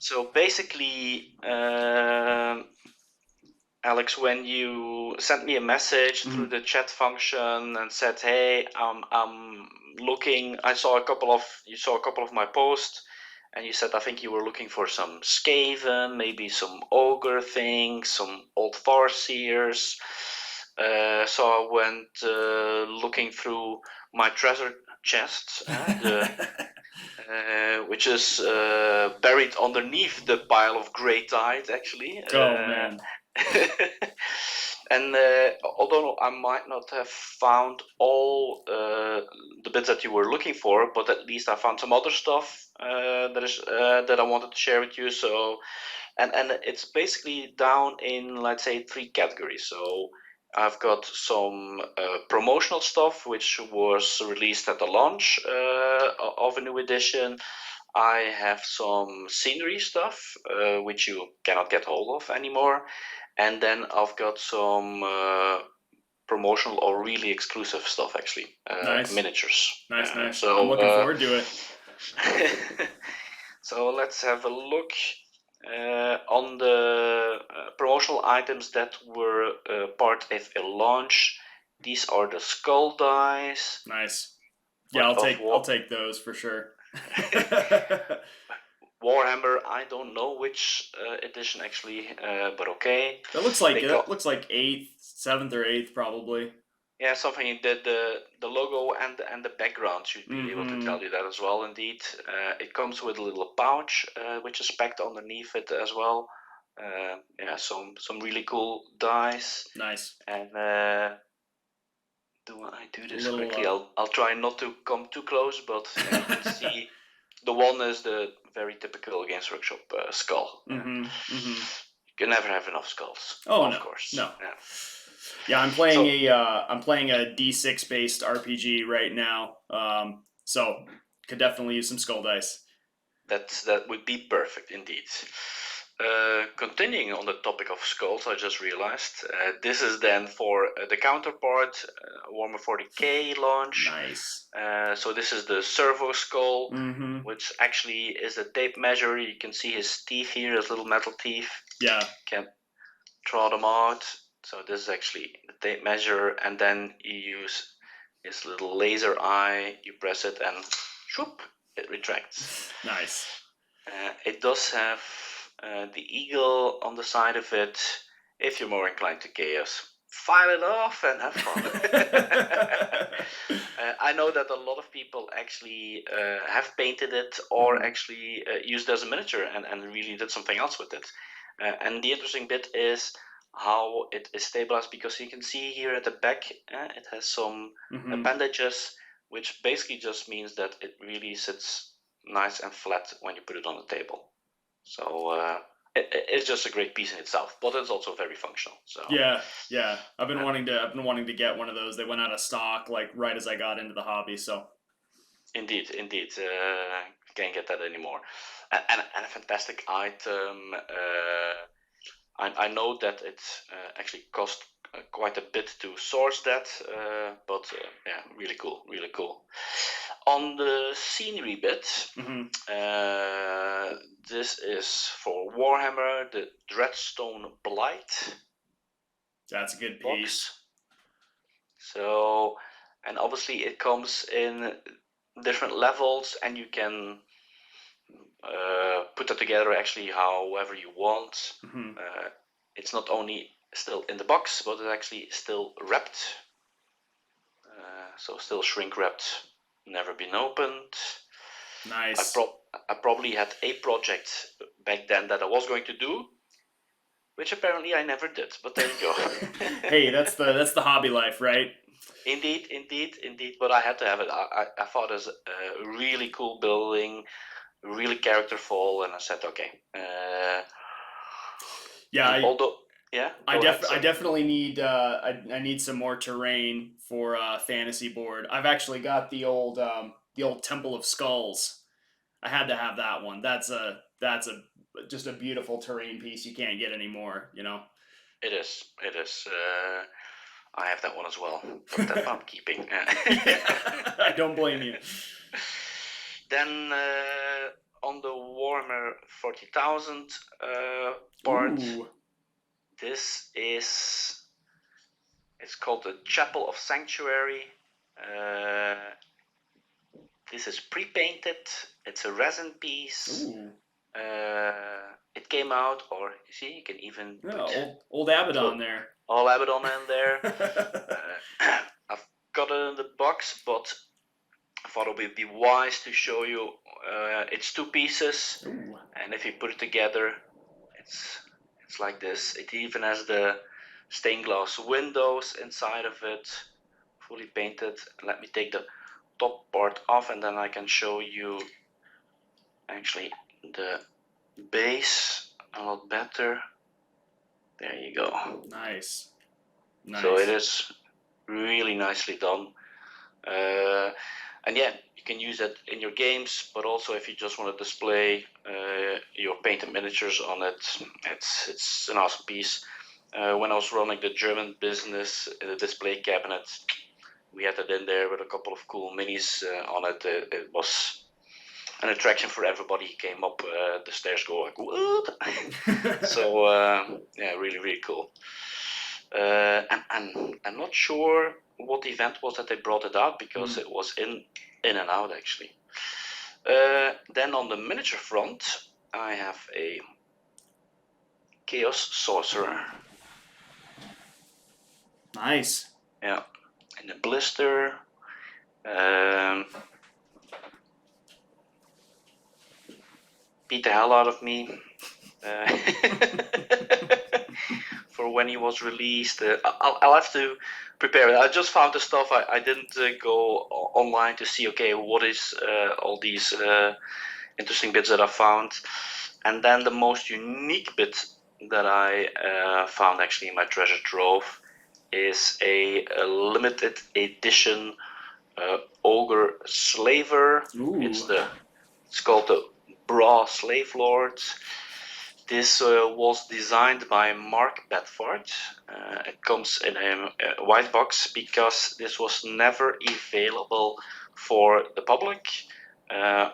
So basically, Alex, when you sent me a message through the chat function and said, "Hey, I'm looking," you saw a couple of my posts, and you said, I think you were looking for some Skaven, maybe some ogre things, some old Farseers. So I went looking through my treasure chest, which is buried underneath the pile of grey tide, actually. Oh man. And although I might not have found all the bits that you were looking for, but at least I found some other stuff that I wanted to share with you. So, and it's basically down in, let's say, 3 categories. So I've got some promotional stuff which was released at the launch of a new edition. I have some scenery stuff which you cannot get hold of anymore. And then I've got some promotional or really exclusive stuff, actually. Nice. Miniatures. Nice. So, I'm looking forward to it. So let's have a look on the promotional items that were part of a launch. These are the skull dice. Nice. Yeah, I'll take those for sure. Warhammer, I don't know which edition actually, but okay. That looks like 8th, 7th or 8th probably. Yeah, something that the logo and the background should be able to tell you that as well. Indeed, it comes with a little pouch which is packed underneath it as well. Yeah, some really cool dice. Nice. And do I do this quickly? I'll try not to come too close, but you can see the one is the very typical Games Workshop skull. You can never have enough skulls. Oh, of no, course. no. Yeah, I'm playing a D6 based RPG right now. So could definitely use some skull dice. That would be perfect indeed. Continuing on the topic of skulls, I just realized this is then for the counterpart Warhammer 40k launch. Nice. So this is the Servo Skull, which actually is a tape measure. You can see his teeth here, his little metal teeth. Yeah. Can draw them out. So this is actually the tape measure, and then you use his little laser eye. You press it, and whoop, it retracts. Nice. It does have the eagle on the side of it. If you're more inclined to chaos, file it off and have fun. I know that a lot of people actually have painted it or actually used it as a miniature and really did something else with it. And the interesting bit is how it is stabilized, because you can see here at the back it has some appendages, which basically just means that it really sits nice and flat when you put it on the table. So it's just a great piece in itself, but it's also very functional. So yeah, I've been wanting to get one of those. They went out of stock like right as I got into the hobby. So indeed, can't get that anymore. And a fantastic item. I know that it actually cost quite a bit to source that, but yeah, really cool. On the scenery bit, this is for Warhammer, the Dreadstone Blight. That's a good piece. So, and obviously it comes in different levels, and you can put that together actually however you want. It's not only still in the box, but it's actually still wrapped. So still shrink wrapped, never been opened. Nice. I probably had a project back then that I was going to do, which apparently I never did, but there you go. Hey, that's the hobby life, right? Indeed, but I had to have it. I thought it was a really cool building, really characterful, and I said, okay. I definitely need I need some more terrain for fantasy board. I've actually got the old Temple of Skulls. I had to have that one. That's just a beautiful terrain piece you can't get anymore, you know. It is. I have that one as well, but that I'm keeping. I don't blame you. Then on the Warhammer 40,000 part. Ooh. This is, it's called the Chapel of Sanctuary. This is pre-painted. It's a resin piece. Ooh. It came out, or you see, you can even put old Abaddon there. all Abaddon in there. I've got it in the box, but I thought it would be wise to show you. It's two pieces, Ooh. and if you put it together, it's like this. It even has the stained glass windows inside of it, fully painted. Let me take the top part off, and then I can show you actually the base a lot better. There you go. Nice. So it is really nicely done. And yeah, you can use it in your games, but also if you just want to display your painted miniatures on it, it's an awesome piece. When I was running the German business in the display cabinet, we had it in there with a couple of cool minis on it. It was an attraction for everybody. He came up the stairs, go like, what? So yeah, really, really cool. And I'm not sure what event was that they brought it out, because it was in and out actually. Then on the miniature front, I have a Chaos Sorcerer. Nice. Yeah, in a blister. Beat the hell out of me. For when he was released. I'll have to prepare it. I just found the stuff. I didn't go online to see, okay, what is all these interesting bits that I found. And then the most unique bit that I found actually in my treasure trove is a limited edition ogre slaver. Ooh. It's called the Bra Slave Lord. This was designed by Mark Bedford. It comes in a white box because this was never available for the public,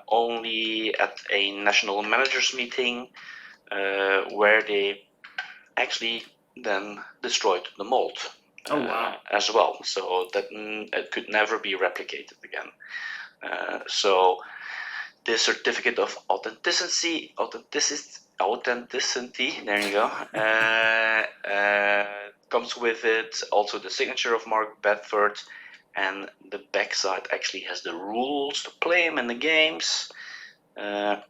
only at a national managers meeting where they actually then destroyed the mold. Oh, wow. As well, so that it could never be replicated again. So this certificate of authenticity, there you go, comes with it. Also the signature of Mark Bedford, and the backside actually has the rules to play him in the games. Here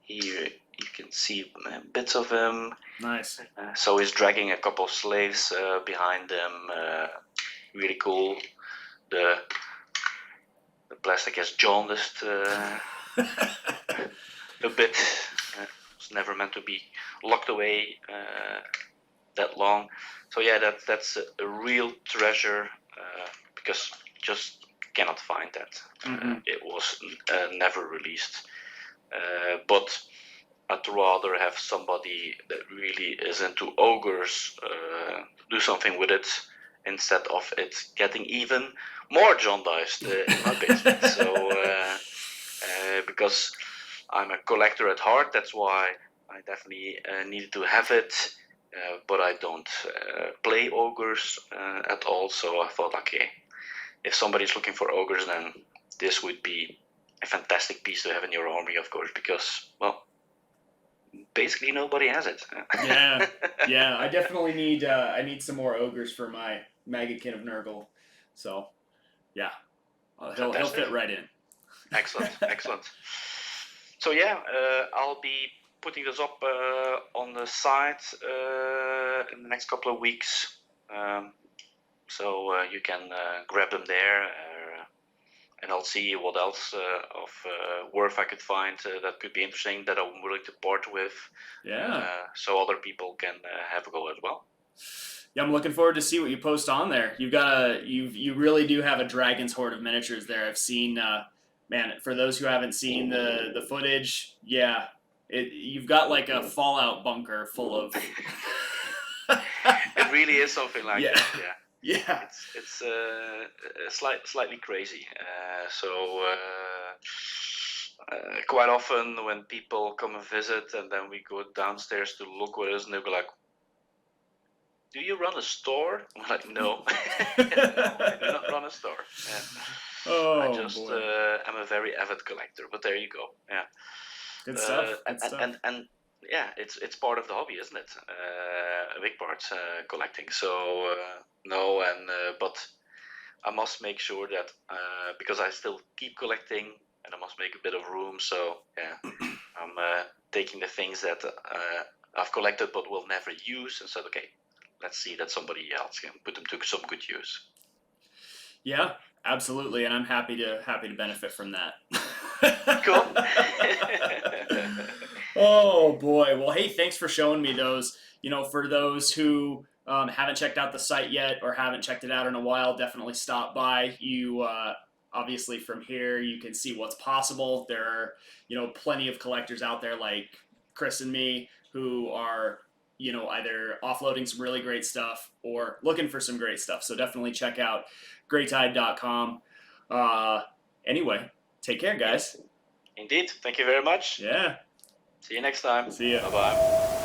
you can see bits of him. Nice. So he's dragging a couple of slaves behind him. Really cool. The plastic has jaundiced a bit. It's never meant to be locked away that long. So yeah, that's a real treasure because you just cannot find that. It was never released. But I'd rather have somebody that really is into ogres do something with it, instead of it getting even more jaundiced in my basement. So because I'm a collector at heart, that's why I definitely needed to have it. But I don't play ogres at all, so I thought, okay, if somebody's looking for ogres, then this would be a fantastic piece to have in your army, of course, because, well, basically nobody has it. Yeah. I definitely need I need some more ogres for my Maggotkin of Nurgle. So, yeah, he'll fit right in. Excellent. So yeah, I'll be putting this up on the site in the next couple of weeks, so you can grab them there. And I'll see what else of worth I could find that could be interesting, that I'm willing to part with. Yeah. So other people can have a go as well. Yeah, I'm looking forward to see what you post on there. You really do have a dragon's horde of miniatures there. I've seen, man. For those who haven't seen the footage, yeah, you've got like a Fallout bunker full of. It really is something like that. Yeah. Yeah, it's slightly crazy. So quite often when people come and visit, and then we go downstairs to look with us, and they'll be like, "Do you run a store?" I'm like, "No, no, I do not run a store. Yeah. Oh, I just boy. am a very avid collector." But there you go. Yeah. Good stuff. Good stuff. And yeah, it's part of the hobby, isn't it? A big part, collecting. So no, but I must make sure that because I still keep collecting, and I must make a bit of room. So yeah, I'm taking the things that I've collected but will never use, and said, okay, let's see that somebody else can put them to some good use. Yeah, absolutely, and I'm happy to benefit from that. Cool. Oh boy. Well, hey, thanks for showing me those. For those who haven't checked out the site yet or haven't checked it out in a while, definitely stop by. You obviously from here you can see what's possible. There are plenty of collectors out there like Chris and me who are either offloading some really great stuff or looking for some great stuff. So definitely check out greytide.com. Anyway, take care, guys. Indeed. Thank you very much. Yeah. See you next time. See ya. Bye bye.